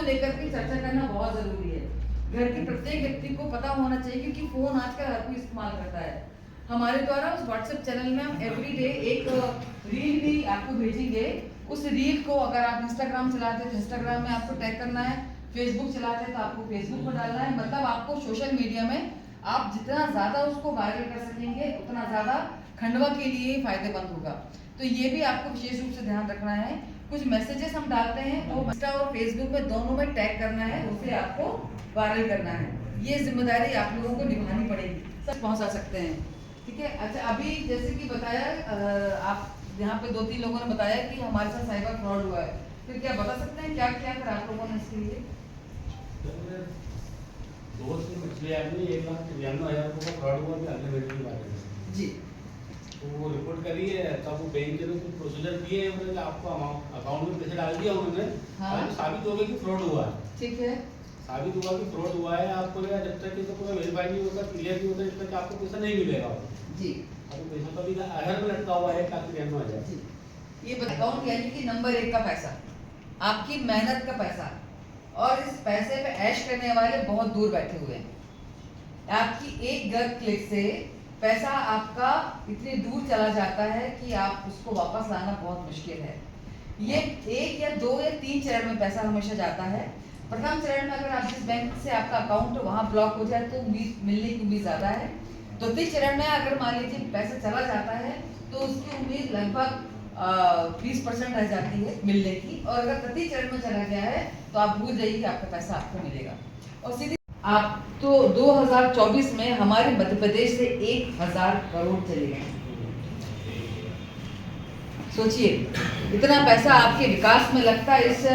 लेकर के चर्चा करना बहुत जरूरी है। घर के प्रत्येक व्यक्ति को पता होना चाहिए, क्योंकि फोन आजकल हर कोई इस्तेमाल करता है। हमारे द्वारा उस व्हाट्सएप चैनल में हम एवरीडे एक रील भी आपको भेजेंगे। उस रील को अगर आप इंस्टाग्राम चलाते हैं तो इंस्टाग्राम में आपको टैग करना है, फेसबुक चलाते हैं तो आपको फेसबुक पर डालना है। मतलब आपको सोशल मीडिया में आप जितना ज़्यादा उसको वायरल कर सकेंगे उतना ज़्यादा खंडवा के लिए फायदेमंद होगा। तो ये भी आपको विशेष रूप से ध्यान रखना है। कुछ मैसेजेस हम डालते हैं वो इंस्टा और फेसबुक में दोनों में टैग करना है, उसे आपको वायरल करना है। ये जिम्मेदारी आप लोगों को निभानी पड़ेगी, सब पहुंचा सकते हैं। ठीक है। अच्छा, अभी जैसे कि बताया आप यहाँ पे 2-3 लोगों ने बताया कि हमारे साथ साइबर फ्रॉड हुआ है, फिर क्या बता सकते हैं क्या क्या कर आप लोगों ने इसके लिए? दोस्त ने पिछले आदमी 1,93,000 रुपये का फ्रॉड हुआ अन्य बैंक के बारे में जी। तो वो रिपोर्ट करी है, तब वो बैंक के लोग कुछ प्रोसीजर किए हैं, मतलब आपको अकाउंट में पैसे डाल दिया उन्होंने। हाँ। साबित हो गया कि फ्रॉड हुआ है। ठीक है। साबित हुआ कि फ्रॉड हुआ है, आपको जब तक इसका पूरा वेरीफाई नहीं होगा, क्लियर नहीं होता, जब तक आपको पैसा नहीं मिलेगा जी। अब पैसा तो अभी आधार में लटका हुआ है 1,93,000 जी। ये अकाउंट यानी कि नंबर 1 का पैसा, आपकी मेहनत का पैसा, और इस पैसे पे ऐश करने वाले बहुत दूर बैठे हुए हैं। आपकी एक गलत क्लिक से पैसा आपका इतनी दूर चला जाता है कि आप उसको वापस लाना बहुत मुश्किल है। ये 1 या 2 या 3 चरण में पैसा हमेशा जाता है। प्रथम चरण में अगर आप जिस बैंक से आपका अकाउंट वहाँ ब्लॉक हो जाए तो उम्मीद मिलने की उम्मीद ज़्यादा है। द्वितीय चरण में अगर मान लीजिए पैसा चला जाता है तो उसकी उम्मीद लगभग 20% रह जाती है मिलने की, और अगर तृतीय चरण में चला गया है तो आप भूल जाइए कि आपका पैसा आपको मिलेगा। और सीधे आप तो 2024 में हमारे मध्य प्रदेश से 1,000 करोड़ चले गए। सोचिए इतना पैसा आपके विकास में लगता है, इस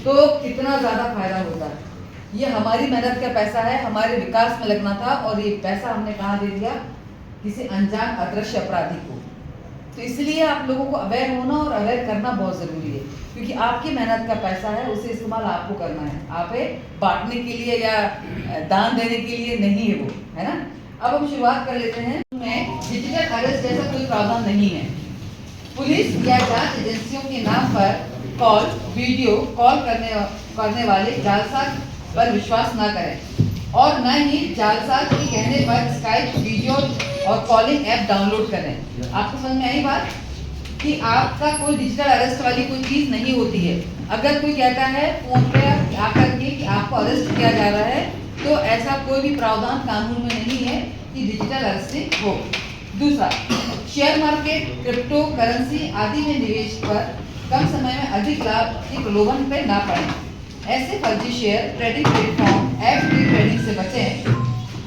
तो कितना ज्यादा फायदा होता है। ये हमारी मेहनत का पैसा है, हमारे विकास में लगना था, और ये पैसा हमने कहाँ दे दिया? किसी अनजान अदृश्य अपराधी को। तो इसलिए आप लोगों को अवेयर होना और अवेयर करना बहुत जरूरी है, क्योंकि आपकी मेहनत का पैसा है, उसे इस्तेमाल आपको करना है। आप बांटने के लिए या दान देने के लिए नहीं है वो, है ना। अब हम शुरुआत कर लेते हैं। डिजिटल अरेस्ट जैसा कोई प्रावधान नहीं है। पुलिस या जांच एजेंसियों के नाम पर कॉल, वीडियो कॉल करने वाले जालसाज पर विश्वास ना करें, और न ही जालसाज के कहने पर स्काइप वीडियो और कॉलिंग ऐप डाउनलोड करें। आपको समझ में आई बात कि आपका कोई डिजिटल अरेस्ट वाली कोई चीज़ नहीं होती है। अगर कोई कहता है फोन पे आकर के कि आपको अरेस्ट किया जा रहा है, तो ऐसा कोई भी प्रावधान कानून में नहीं है कि डिजिटल अरेस्टिंग हो। दूसरा, शेयर मार्केट, क्रिप्टो करेंसी आदि में निवेश पर कम समय में अधिक लाभ के प्रलोभन पर ना पड़ें। ऐसे फर्जी शेयर ट्रेडिंग प्लेटफॉर्म ऐप की ट्रेडिंग से बचें।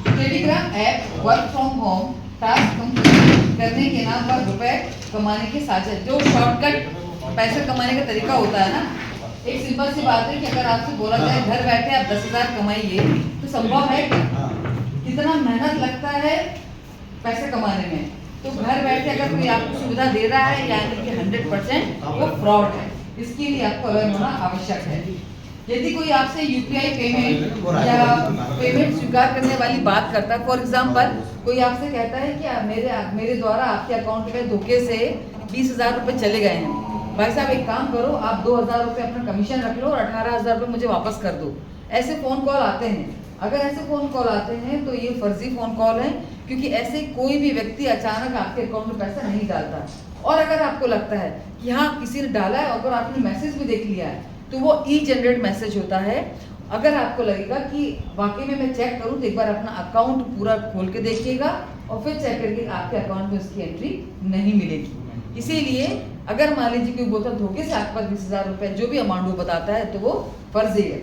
Telegram app work from home task complete करने के नाम पर रुपए कमाने के साझे, जो शॉर्टकट पैसे कमाने का तरीका होता है ना। एक सिंपल सी बात है कि अगर आपसे बोला जाए घर बैठे आप 10,000 कमाइए, तो संभव है क्या? कितना मेहनत लगता है पैसे कमाने में। तो घर बैठे अगर कोई आपको सुविधा दे रहा है, यानी कि 100% वो फ्रॉड है। इसके लिए आपको अवेयर होना आवश्यक है। यदि कोई आपसे यूपीआई पेमेंट या पेमेंट स्वीकार करने वाली बात करता है, फॉर एग्जाम्पल कोई आपसे कहता है कि मेरे द्वारा आपके अकाउंट में धोखे से 20,000 रुपये चले गए हैं, भाई साहब एक काम करो, आप 2,000 रुपये अपना कमीशन रख लो और 18,000 रुपये मुझे वापस कर दो। ऐसे फ़ोन कॉल आते हैं। अगर ऐसे फ़ोन कॉल आते हैं तो ये फर्जी फ़ोन कॉल है, क्योंकि ऐसे कोई भी व्यक्ति अचानक आपके अकाउंट में पैसा नहीं डालता। और अगर आपको लगता है कि हाँ किसी ने डाला है, अगर आपने मैसेज भी देख लिया है, तो वो ई जनरेट मैसेज होता है। अगर आपको लगेगा कि वाकई में मैं चेक करूँ, तो एक बार अपना अकाउंट पूरा खोल के देखिएगा और फिर चेक करके आपके अकाउंट में उसकी एंट्री नहीं मिलेगी। इसीलिए अगर मान लीजिए कोई बोलता धोखे से आपके पास 20,000 रुपये जो भी अमाउंट वो बताता है, तो वो फर्जी है।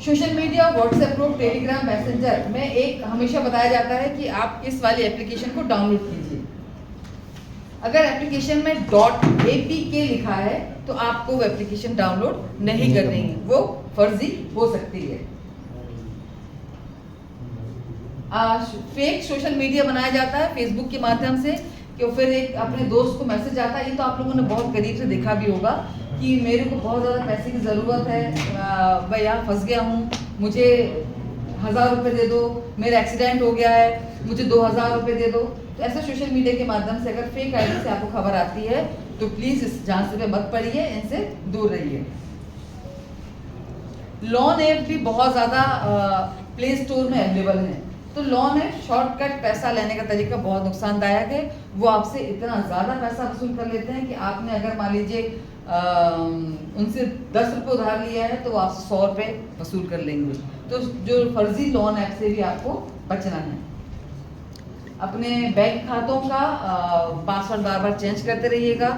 Social media, WhatsApp group, Telegram messenger में एक हमेशा बताया जाता है कि आप इस वाली एप्लीकेशन को डाउनलोड कीजिए। अगर एप्लीकेशन में .apk लिखा है तो आपको वो एप्लीकेशन डाउनलोड नहीं करनी है, वो फर्जी हो सकती है। फेक सोशल मीडिया बनाया जाता है फेसबुक के माध्यम से, कि फिर एक अपने दोस्त को मैसेज आता है। ये तो आप लोगों ने बहुत करीब से देखा भी होगा कि मेरे को बहुत ज़्यादा पैसे की ज़रूरत है, मैं यहाँ फंस गया हूँ, मुझे 1,000 रुपये दे दो, मेरा एक्सीडेंट हो गया है, मुझे 2,000 रुपये दे दो। तो ऐसा सोशल मीडिया के माध्यम से अगर फेक आईडी से आपको खबर आती है तो प्लीज़ इस झांसे पे मत पड़िए, इनसे दूर रहिए। लोन ऐप भी बहुत ज़्यादा प्ले स्टोर में अवेलेबल है। तो लोन ऐप शॉर्टकट पैसा लेने का तरीका बहुत नुकसानदायक है। वो आपसे इतना ज़्यादा पैसा वसूल कर लेते हैं कि आपने अगर मान लीजिए उनसे 10 रुपये उधार लिया है तो वो आपसे 100 रुपये वसूल कर लेंगे। तो जो फर्जी लोन ऐप से भी आपको बचना है। अपने बैंक खातों का पासवर्ड बार बार चेंज करते रहिएगा।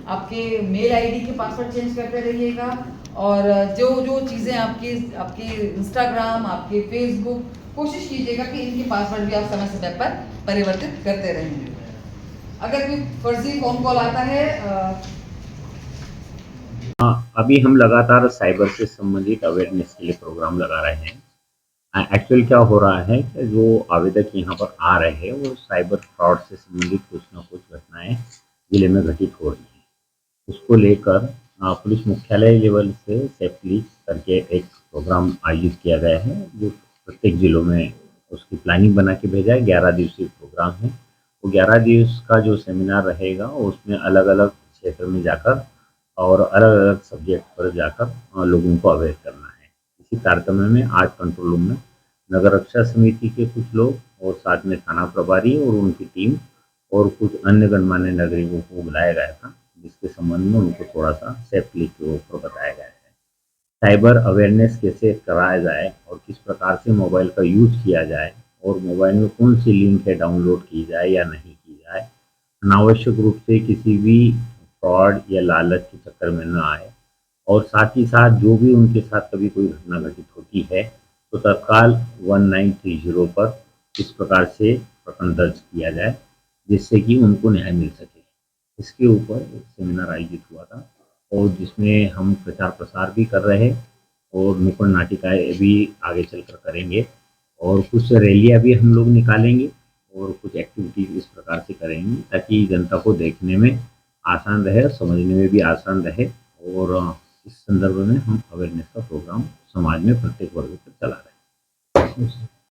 आपके मेल आईडी के पासवर्ड चेंज करते रहिएगा। और जो जो चीज़ें आपकी आपकी इंस्टाग्राम, आपके फेसबुक, कोशिश कीजिएगा कि इनके पासवर्ड भी आप समय समय पर परिवर्तित करते रहेंगे। अगर कोई फर्जी फ़ोन कॉल आता है हाँ, अभी हम लगातार साइबर से संबंधित अवेयरनेस के लिए प्रोग्राम लगा रहे हैं। एक्चुअल क्या हो रहा है कि जो आवेदक यहाँ पर आ रहे हैं वो साइबर फ्रॉड से संबंधित कुछ न कुछ घटनाएं जिले में घटित हो रही हैं। उसको लेकर पुलिस मुख्यालय लेवल से सेफ्टी करके एक प्रोग्राम आयोजित किया गया है, जो प्रत्येक जिलों में उसकी प्लानिंग बना के भेजा है। 11 दिवसीय प्रोग्राम है। वो 11 दिवस का जो सेमिनार रहेगा उसमें अलग अलग क्षेत्र में जाकर और अलग अलग सब्जेक्ट पर जाकर लोगों को अवेयर करना है। इसी कार्यक्रम में आज कंट्रोल रूम में नगर रक्षा समिति के कुछ लोग और साथ में थाना प्रभारी और उनकी टीम और कुछ अन्य गणमान्य नागरिकों को बुलाया गया था, जिसके संबंध में उनको थोड़ा सा सेफ्टी के ऊपर बताया गया है। साइबर अवेयरनेस कैसे कराया जाए और किस प्रकार से मोबाइल का यूज किया जाए और मोबाइल में कौन सी लिंक है डाउनलोड की जाए या नहीं की जाए, अनावश्यक रूप से किसी भी फ्रॉड या लालच के चक्कर में न आए। और साथ ही साथ जो भी उनके साथ कभी कोई घटना घटित होती है तो तत्काल 1930 पर इस प्रकार से प्रकरण दर्ज किया जाए, जिससे कि उनको न्याय मिल सके। इसके ऊपर एक सेमिनार आयोजित हुआ था और जिसमें हम प्रचार प्रसार भी कर रहे हैं और नुक्कड़ नाटिकाएँ भी आगे चलकर करेंगे और कुछ रैलियाँ भी हम लोग निकालेंगे और कुछ एक्टिविटीज़ इस प्रकार से करेंगे ताकि जनता को देखने में आसान रहे, समझने में भी आसान रहे। और इस संदर्भ में हम अवेयरनेस का प्रोग्राम समाज में प्रत्येक वर्ग तक चला रहे हैं।